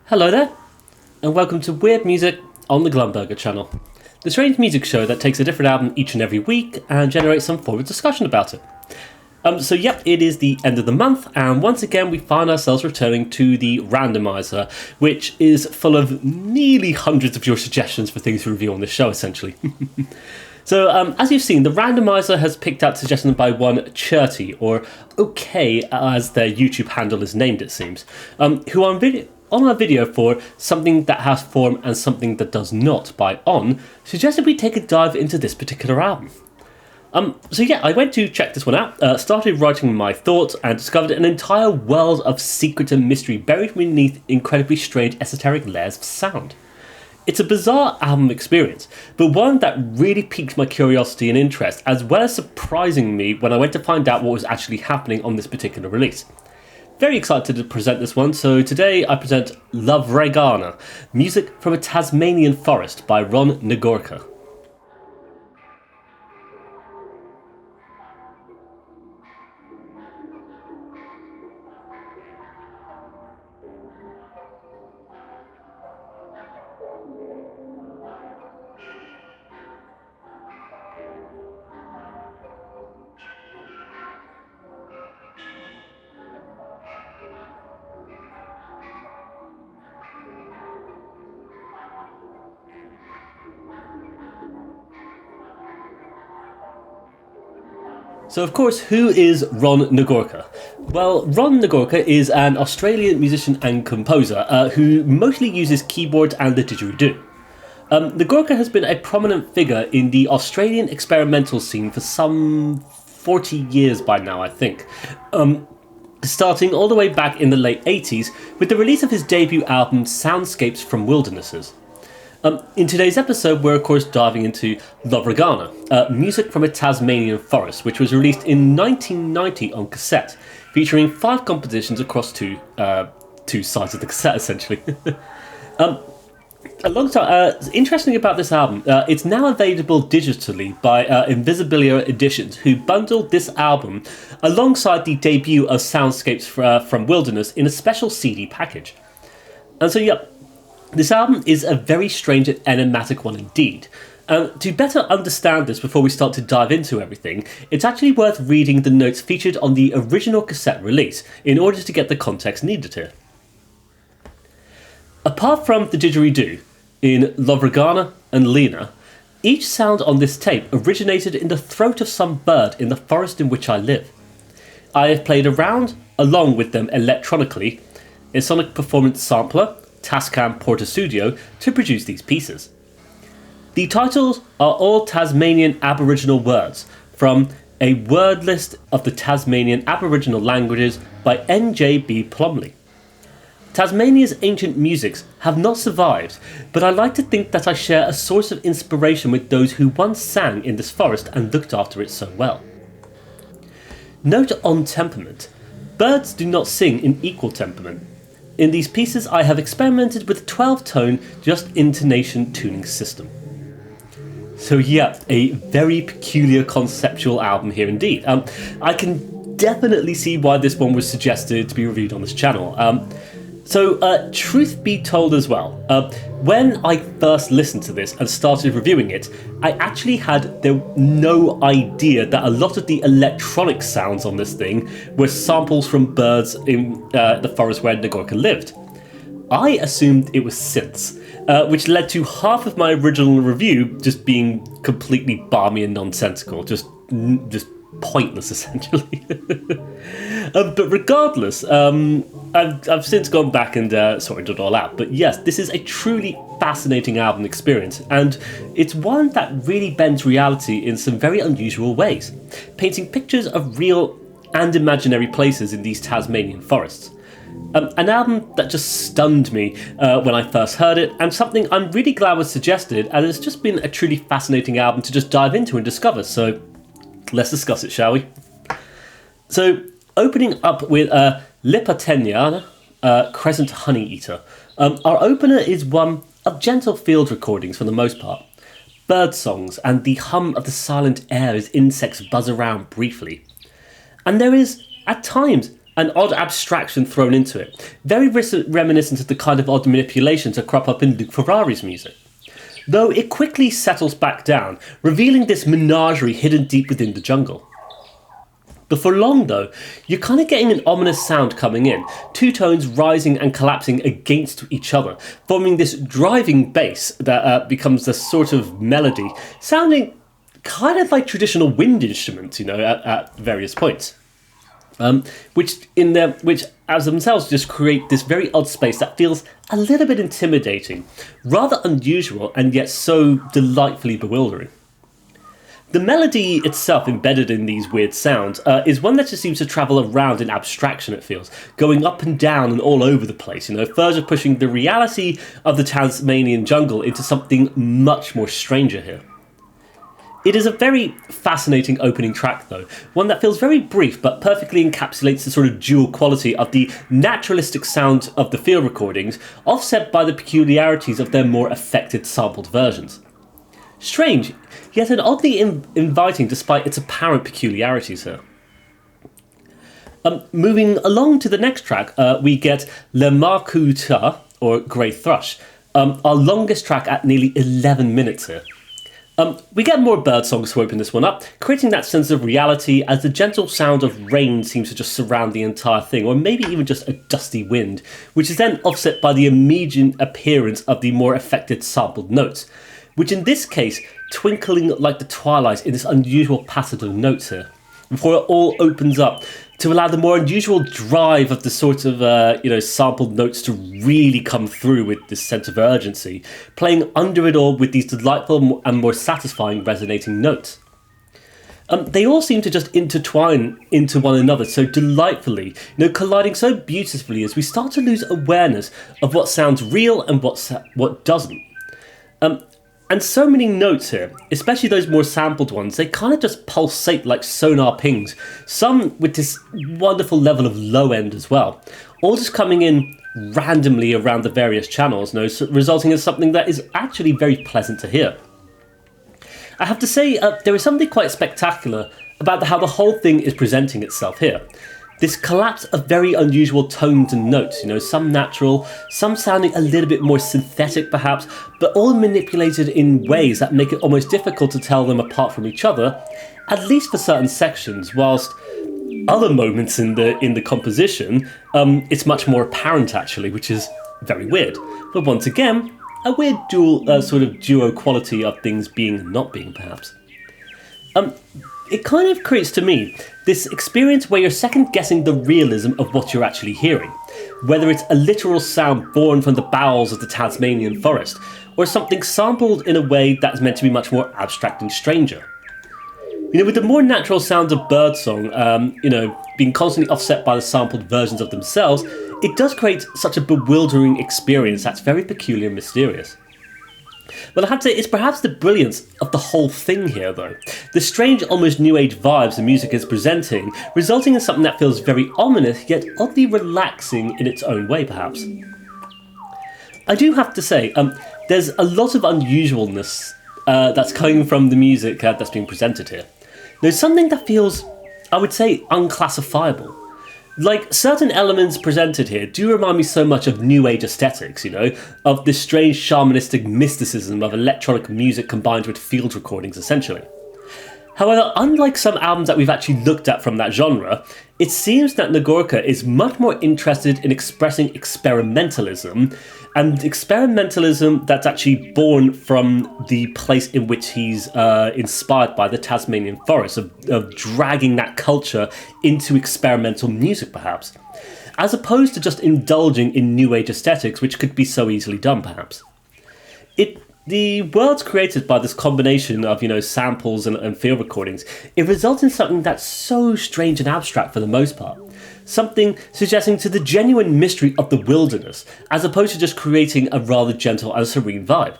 Hello there, and welcome to Weird Music on the Glumburger channel, the strange music show that takes a different album each and every week and generates some form of discussion about it. It is the end of the month, and once again we find ourselves returning to the randomiser, which is full of nearly hundreds of your suggestions for things to review on this show, essentially. As you've seen, the randomiser has picked out suggestions by one Cherty, or OK as their YouTube handle is named, it seems, who on our video for Something That Has Form and Something That Does Not by On, suggested we take a dive into this particular album. I went to check this one out, started writing my thoughts, and discovered an entire world of secret and mystery buried beneath incredibly strange esoteric layers of sound. It's a bizarre album experience, but one that really piqued my curiosity and interest, as well as surprising me when I went to find out what was actually happening on this particular release. Very excited to present this one, so today I present Lovregana, music from a Tasmanian forest by Nagorcka. So, of course, who is Nagorcka? Well, Nagorcka is an Australian musician and composer who mostly uses keyboards and the didgeridoo. Nagorcka has been a prominent figure in the Australian experimental scene for some 40 years by now, I think. Starting all the way back in the late 80s with the release of his debut album Soundscapes from Wildernesses. In today's episode, we're of course diving into Lovregana, music from a Tasmanian forest, which was released in 1990 on cassette, featuring 5 compositions across two sides of the cassette, essentially. Interesting about this album, it's now available digitally by Invisibilia Editions, who bundled this album alongside the debut of Soundscapes from Wilderness in a special CD package. This album is a very strange and enigmatic one indeed. To better understand this before we start to dive into everything, it's actually worth reading the notes featured on the original cassette release in order to get the context needed here. Apart from the didgeridoo, in Lovregana and Linah, each sound on this tape originated in the throat of some bird in the forest in which I live. I have played around, along with them electronically, a sonic performance sampler, Tascam Porta Studio, to produce these pieces. The titles are all Tasmanian Aboriginal words from A Word List of the Tasmanian Aboriginal Languages by N.J.B. Plumley. Tasmania's ancient musics have not survived, but I like to think that I share a source of inspiration with those who once sang in this forest and looked after it so well. Note on temperament. Birds do not sing in equal temperament. In these pieces, I have experimented with a 12-tone just intonation tuning system. So yeah, a very peculiar conceptual album here indeed. I can definitely see why this one was suggested to be reviewed on this channel. Truth be told as well, when I first listened to this and started reviewing it, I actually had no idea that a lot of the electronic sounds on this thing were samples from birds in the forest where Nagorcka lived. I assumed it was synths, which led to half of my original review just being completely balmy and nonsensical, just pointless essentially. But regardless, I've since gone back and sorted it all out. But yes, this is a truly fascinating album experience, and it's one that really bends reality in some very unusual ways, painting pictures of real and imaginary places in these Tasmanian forests. An album that just stunned me when I first heard it, and something I'm really glad was suggested, and it's just been a truly fascinating album to just dive into and discover, so let's discuss it, shall we? So, opening up with Liapatyenna, Crescent Honey Eater. Our opener is one of gentle field recordings for the most part. Bird songs and the hum of the silent air as insects buzz around briefly. And there is, at times, an odd abstraction thrown into it, very reminiscent of the kind of odd manipulations that crop up in Luke Ferrari's music. Though it quickly settles back down, revealing this menagerie hidden deep within the jungle. Before long, though, you're kind of getting an ominous sound coming in, two tones rising and collapsing against each other, forming this driving bass that becomes the sort of melody, sounding kind of like traditional wind instruments, at various points. Which as themselves just create this very odd space that feels a little bit intimidating, rather unusual and yet so delightfully bewildering. The melody itself embedded in these weird sounds is one that just seems to travel around in abstraction, it feels, going up and down and all over the place, further pushing the reality of the Tasmanian jungle into something much more stranger here. It is a very fascinating opening track, though, one that feels very brief but perfectly encapsulates the sort of dual quality of the naturalistic sound of the field recordings, offset by the peculiarities of their more affected sampled versions. Strange, yet an oddly inviting despite its apparent peculiarities here. Moving along to the next track, we get Lemarrcootya, or Grey Thrush, our longest track at nearly 11 minutes here. We get more bird songs to open this one up, creating that sense of reality as the gentle sound of rain seems to just surround the entire thing, or maybe even just a dusty wind, which is then offset by the immediate appearance of the more affected sampled notes, which in this case twinkling like the twilight in this unusual passage of notes here, before it all opens up to allow the more unusual drive of the sort of, sampled notes to really come through with this sense of urgency, playing under it all with these delightful and more satisfying resonating notes. They all seem to just intertwine into one another so delightfully, colliding so beautifully as we start to lose awareness of what sounds real and what doesn't. And so many notes here, especially those more sampled ones, they kind of just pulsate like sonar pings, some with this wonderful level of low end as well, all just coming in randomly around the various channels, resulting in something that is actually very pleasant to hear. I have to say, there is something quite spectacular about how the whole thing is presenting itself here. This collapse of very unusual tones and notes, some natural, some sounding a little bit more synthetic perhaps, but all manipulated in ways that make it almost difficult to tell them apart from each other, at least for certain sections, whilst other moments in the composition, it's much more apparent actually, which is very weird. But once again, a weird duo quality of things being and not being perhaps. It kind of creates, to me, this experience where you're second-guessing the realism of what you're actually hearing, whether it's a literal sound born from the bowels of the Tasmanian forest, or something sampled in a way that's meant to be much more abstract and stranger. With the more natural sounds of birdsong, being constantly offset by the sampled versions of themselves, it does create such a bewildering experience that's very peculiar and mysterious. But I have to say, it's perhaps the brilliance of the whole thing here, though. The strange, almost new age vibes the music is presenting, resulting in something that feels very ominous, yet oddly relaxing in its own way, perhaps. I do have to say, there's a lot of unusualness that's coming from the music that's being presented here. There's something that feels, I would say, unclassifiable. Like, certain elements presented here do remind me so much of New Age aesthetics, of this strange shamanistic mysticism of electronic music combined with field recordings, essentially. However, unlike some albums that we've actually looked at from that genre, it seems that Nagorcka is much more interested in expressing experimentalism, and experimentalism that's actually born from the place in which he's inspired by the Tasmanian forest, of dragging that culture into experimental music, perhaps, as opposed to just indulging in New Age aesthetics, which could be so easily done, perhaps. The worlds created by this combination of, samples and field recordings, it results in something that's so strange and abstract for the most part. Something suggesting to the genuine mystery of the wilderness, as opposed to just creating a rather gentle and serene vibe.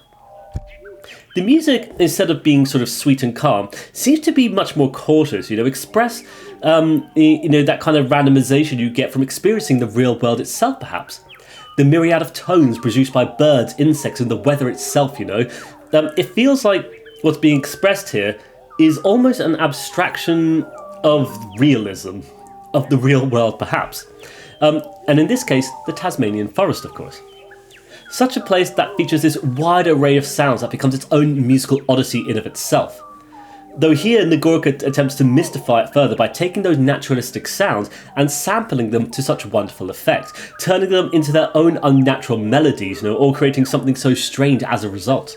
The music, instead of being sort of sweet and calm, seems to be much more cautious, express, that kind of randomization you get from experiencing the real world itself, perhaps. The myriad of tones produced by birds, insects, and the weather itself, it feels like what's being expressed here is almost an abstraction of realism, of the real world, perhaps. And in this case, the Tasmanian forest, of course. Such a place that features this wide array of sounds that becomes its own musical odyssey in of itself. Though here, Nagorcka attempts to mystify it further by taking those naturalistic sounds and sampling them to such wonderful effect, turning them into their own unnatural melodies, or creating something so strange as a result.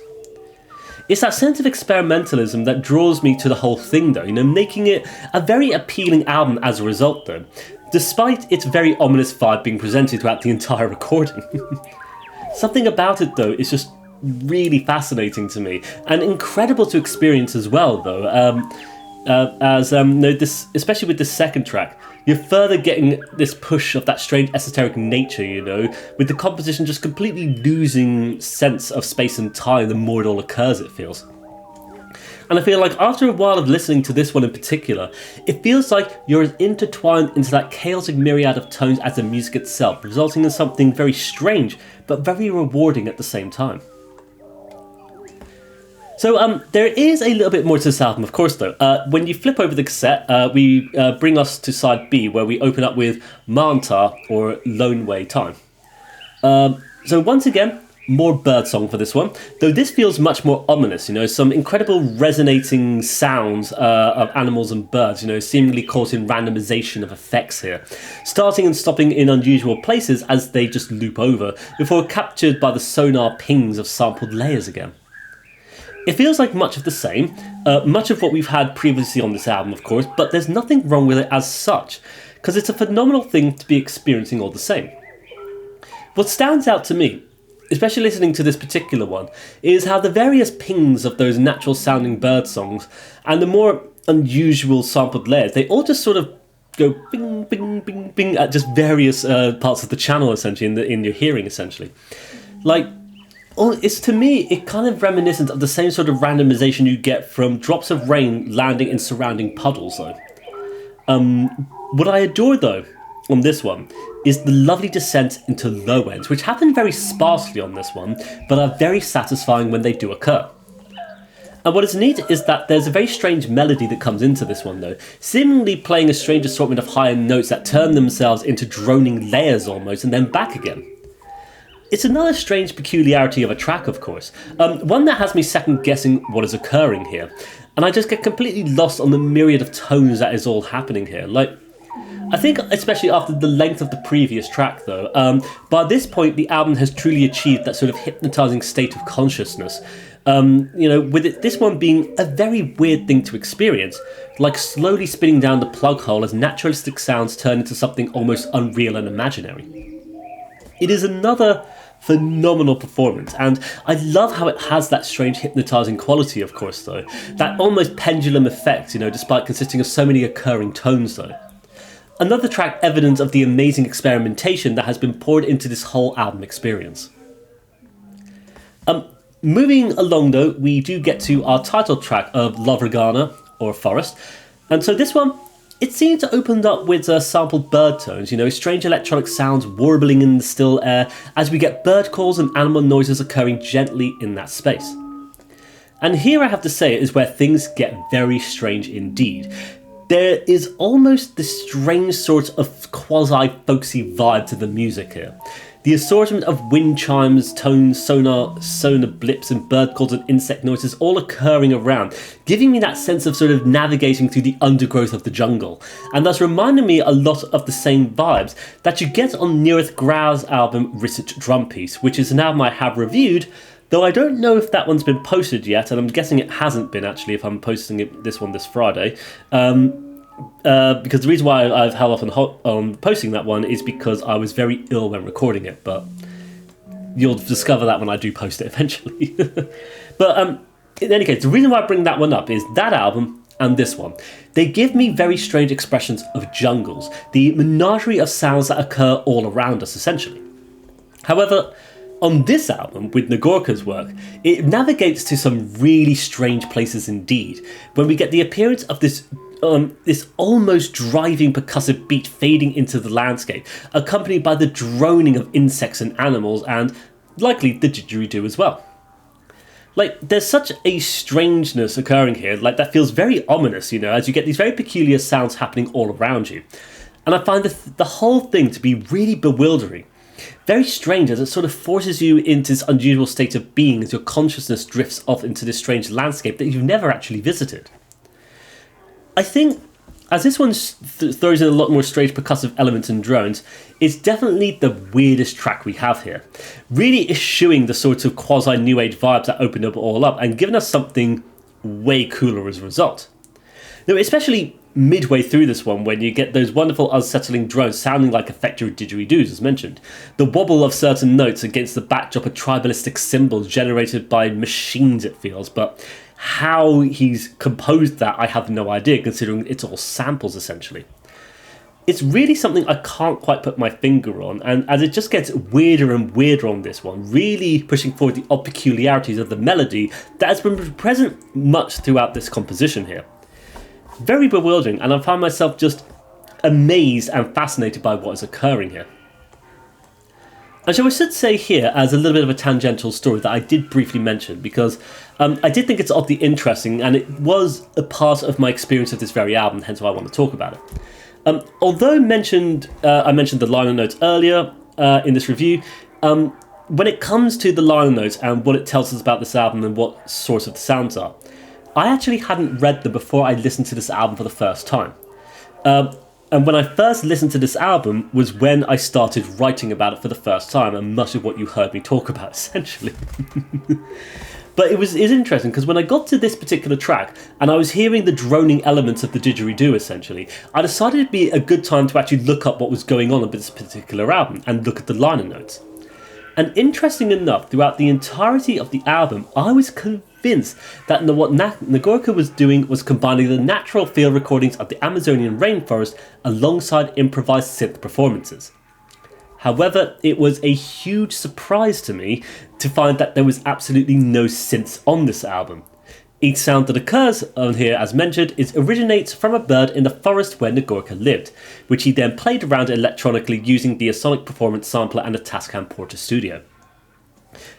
It's that sense of experimentalism that draws me to the whole thing, though, making it a very appealing album as a result, though, despite its very ominous vibe being presented throughout the entire recording. Something about it, though, is just really fascinating to me, and incredible to experience as well, though, this, especially with the second track, you're further getting this push of that strange esoteric nature, with the composition just completely losing sense of space and time the more it all occurs, it feels. And I feel like after a while of listening to this one in particular, it feels like you're as intertwined into that chaotic myriad of tones as the music itself, resulting in something very strange, but very rewarding at the same time. So there is a little bit more to this album, of course, though. When you flip over the cassette, we bring us to side B, where we open up with Maantah, or Lone Way Time. So once again, more birdsong for this one, though this feels much more ominous, some incredible resonating sounds of animals and birds, seemingly caught in randomization of effects here, starting and stopping in unusual places as they just loop over, before captured by the sonar pings of sampled layers again. It feels like much of the same, much of what we've had previously on this album, of course, but there's nothing wrong with it as such, because it's a phenomenal thing to be experiencing all the same. What stands out to me, especially listening to this particular one, is how the various pings of those natural sounding bird songs and the more unusual sampled layers, they all just sort of go bing, bing, bing, bing at just various parts of the channel, essentially, in your hearing, essentially. It's, to me, it kind of reminiscent of the same sort of randomization you get from drops of rain landing in surrounding puddles, though. What I adore, though, on this one, is the lovely descent into low ends, which happen very sparsely on this one, but are very satisfying when they do occur. And what is neat is that there's a very strange melody that comes into this one, though, seemingly playing a strange assortment of higher notes that turn themselves into droning layers almost, and then back again. It's another strange peculiarity of a track, of course, one that has me second-guessing what is occurring here, and I just get completely lost on the myriad of tones that is all happening here. I think, especially after the length of the previous track, though, by this point the album has truly achieved that sort of hypnotising state of consciousness, with this one being a very weird thing to experience, like slowly spinning down the plug hole as naturalistic sounds turn into something almost unreal and imaginary. It is another phenomenal performance, and I love how it has that strange hypnotising quality, of course, though. That almost pendulum effect, despite consisting of so many occurring tones, though. Another track evidence of the amazing experimentation that has been poured into this whole album experience. Moving along, though, we do get to our title track of Lovregana, or Forest, and so this one, it seemed to open up with sampled bird tones, strange electronic sounds warbling in the still air as we get bird calls and animal noises occurring gently in that space. And here I have to say is where things get very strange indeed. There is almost this strange sort of quasi-folksy vibe to the music here. The assortment of wind chimes, tones, sonar blips and bird calls and insect noises all occurring around, giving me that sense of sort of navigating through the undergrowth of the jungle, and thus reminding me a lot of the same vibes that you get on Neareth Grau's album Risset Drum Piece, which is an album I have reviewed, though I don't know if that one's been posted yet, and I'm guessing it hasn't been actually if I'm posting this one this Friday. Because the reason why I've held off on posting that one is because I was very ill when recording it, but you'll discover that when I do post it eventually. But in any case, the reason why I bring that one up is that album and this one. They give me very strange expressions of jungles, the menagerie of sounds that occur all around us, essentially. However, on this album, with Nagorcka's work, it navigates to some really strange places indeed, when we get the appearance of this almost driving percussive beat fading into the landscape, accompanied by the droning of insects and animals, and likely the didgeridoo as well. There's such a strangeness occurring here, that feels very ominous, as you get these very peculiar sounds happening all around you. and I find the whole thing to be really bewildering. Very strange, as it sort of forces you into this unusual state of being as your consciousness drifts off into this strange landscape that you've never actually visited. I think, as this one throws in a lot more strange percussive elements and drones, it's definitely the weirdest track we have here, really eschewing the sort of quasi-new age vibes that opened it all up and giving us something way cooler as a result. Now, especially midway through this one, when you get those wonderful unsettling drones sounding like effective didgeridoos, as mentioned, the wobble of certain notes against the backdrop of tribalistic symbols generated by machines, it feels, but how he's composed that, I have no idea, considering it's all samples, essentially. It's really something I can't quite put my finger on, and as it just gets weirder and weirder on this one, really pushing forward the odd peculiarities of the melody that has been present much throughout this composition here. Very bewildering, and I find myself just amazed and fascinated by what is occurring here. And so I should say here, as a little bit of a tangential story that I did briefly mention, because I did think it's oddly interesting, and it was a part of my experience of this very album, hence why I want to talk about it. Although I mentioned the liner notes earlier in this review, when it comes to the liner notes and what it tells us about this album and what source of the sounds are, I actually hadn't read them before I listened to this album for the first time. And when I first listened to this album was when I started writing about it for the first time, and much of what you heard me talk about, essentially. But it was interesting, because when I got to this particular track, and I was hearing the droning elements of the didgeridoo, essentially, I decided it'd be a good time to actually look up what was going on with this particular album, and look at the liner notes. And interesting enough, throughout the entirety of the album, I was convinced that what Nagorcka was doing was combining the natural field recordings of the Amazonian rainforest alongside improvised synth performances. However, it was a huge surprise to me to find that there was absolutely no synths on this album. Each sound that occurs on here, as mentioned, originates from a bird in the forest where Nagorcka lived, which he then played around electronically using the Sonic Performance Sampler and the Tascam Porter Studio.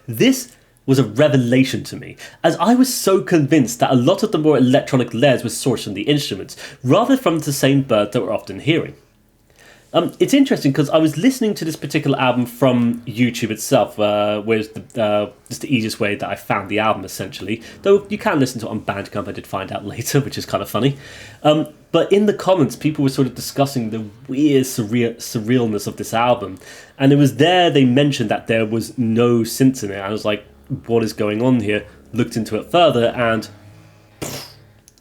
This was a revelation to me, as I was so convinced that a lot of the more electronic layers were sourced from the instruments, rather from the same bird that we're often hearing. It's interesting because I was listening to this particular album from YouTube itself, whereas just the easiest way that I found the album, essentially. Though you can listen to it on Bandcamp, I did find out later, which is kind of funny. But in the comments, people were sort of discussing the weird surrealness of this album. And it was there they mentioned that there was no synths in it. I was like, what is going on here? Looked into it further and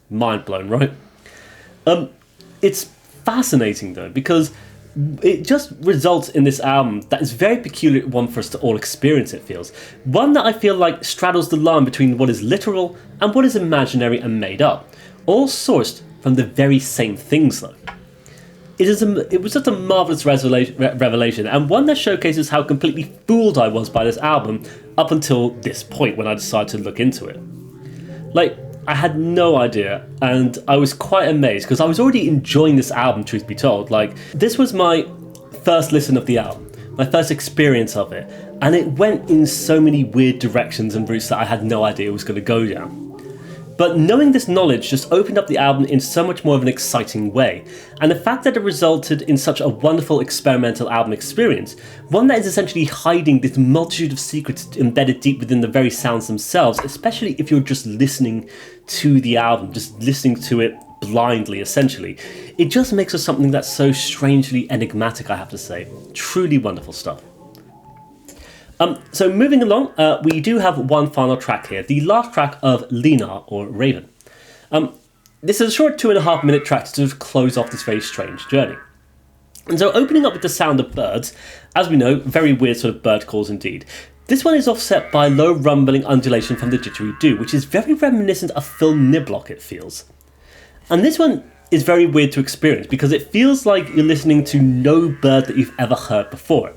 mind blown, right? It's fascinating though, because it just results in this album that is a very peculiar one for us to all experience, it feels. One that I feel like straddles the line between what is literal and what is imaginary and made up, all sourced from the very same things though. It was just a marvellous revelation, and one that showcases how completely fooled I was by this album up until this point when I decided to look into it. Like, I had no idea, and I was quite amazed because I was already enjoying this album, truth be told. Like, this was my first listen of the album, my first experience of it, and it went in so many weird directions and routes that I had no idea it was going to go down. But knowing this knowledge just opened up the album in so much more of an exciting way, and the fact that it resulted in such a wonderful experimental album experience, one that is essentially hiding this multitude of secrets embedded deep within the very sounds themselves, especially if you're just listening to the album, just listening to it blindly, essentially. It just makes us something that's so strangely enigmatic, I have to say. Truly wonderful stuff. So moving along, we do have one final track here, the last track of Linah, or Raven. This is a short 2.5 minute track to sort of close off this very strange journey. And so opening up with the sound of birds, as we know, very weird sort of bird calls indeed. This one is offset by low rumbling undulation from the didgeridoo, which is very reminiscent of Phil Niblock, it feels. And this one is very weird to experience because it feels like you're listening to no bird that you've ever heard before.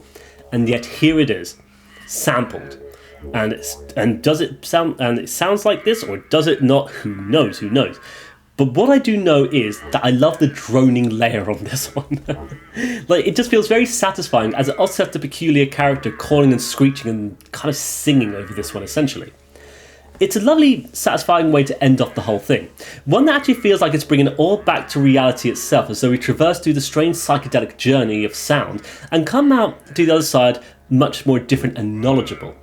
And yet here it is, sampled. And does it sound, and it sounds like this, or does it not? Who knows? But what I do know is that I love the droning layer on this one. Like, it just feels very satisfying as it offsets the peculiar character calling and screeching and kind of singing over this one, essentially. It's a lovely, satisfying way to end off the whole thing. One that actually feels like it's bringing it all back to reality itself, as though we traverse through the strange psychedelic journey of sound and come out to the other side much more different and knowledgeable.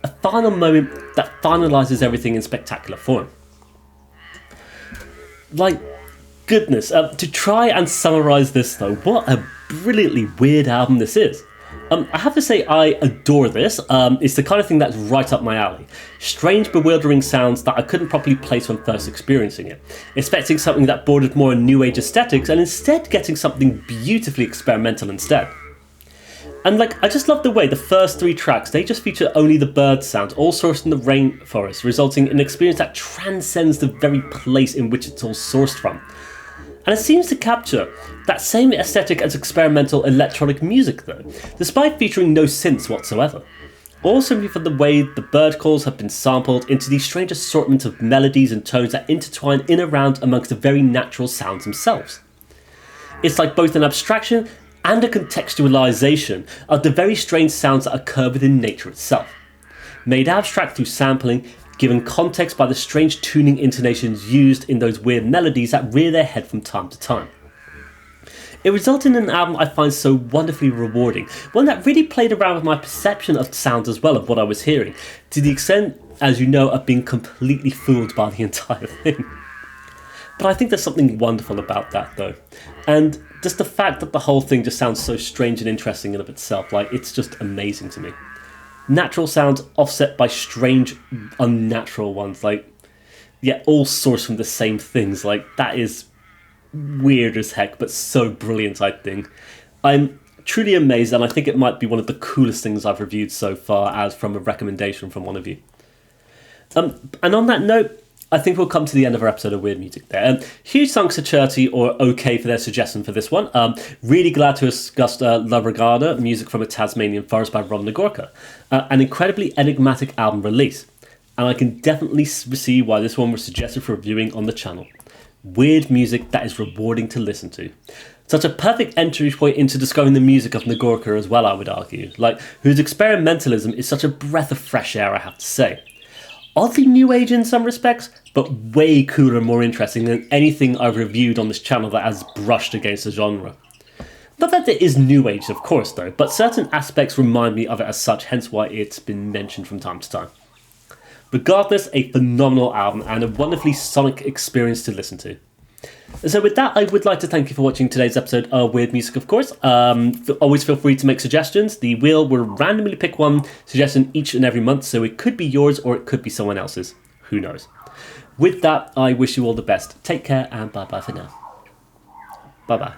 A final moment that finalises everything in spectacular form. Like, goodness, to try and summarise this though, what a brilliantly weird album this is. I have to say I adore this. It's the kind of thing that's right up my alley. Strange, bewildering sounds that I couldn't properly place when first experiencing it. Expecting something that bordered more on New Age aesthetics and instead getting something beautifully experimental instead. And I just love the way the first 3 tracks, they just feature only the bird sounds, all sourced in the rainforest, resulting in an experience that transcends the very place in which it's all sourced from. And it seems to capture that same aesthetic as experimental electronic music though, despite featuring no synths whatsoever. All simply for the way the bird calls have been sampled into these strange assortment of melodies and tones that intertwine in and around amongst the very natural sounds themselves. It's like both an abstraction and a contextualization of the very strange sounds that occur within nature itself. Made abstract through sampling, given context by the strange tuning intonations used in those weird melodies that rear their head from time to time. It resulted in an album I find so wonderfully rewarding, one that really played around with my perception of sounds as well, of what I was hearing, to the extent, as you know, of being completely fooled by the entire thing. But I think there's something wonderful about that though, and just the fact that the whole thing just sounds so strange and interesting in of itself, it's just amazing to me. Natural sounds offset by strange, unnatural ones, all sourced from the same things. That is weird as heck, but so brilliant, I think. I'm truly amazed, and I think it might be one of the coolest things I've reviewed so far, as from a recommendation from one of you. And on that note, I think we'll come to the end of our episode of Weird Music there. Huge thanks to Cherty or OK for their suggestion for this one. Really glad to have discussed Lovregana, music from a Tasmanian forest by Nagorcka. An incredibly enigmatic album release. And I can definitely see why this one was suggested for reviewing on the channel. Weird music that is rewarding to listen to. Such a perfect entry point into discovering the music of Nagorcka as well, I would argue. Whose experimentalism is such a breath of fresh air, I have to say. Oddly new age in some respects, but way cooler and more interesting than anything I've reviewed on this channel that has brushed against the genre. Not that it is new age, of course, though, but certain aspects remind me of it as such, hence why it's been mentioned from time to time. Regardless, a phenomenal album and a wonderfully sonic experience to listen to. And so with that, I would like to thank you for watching today's episode of Weird Music, of course. Always feel free to make suggestions. The wheel will randomly pick one suggestion each and every month, so it could be yours or it could be someone else's. Who knows? With that, I wish you all the best. Take care and bye-bye for now. Bye-bye.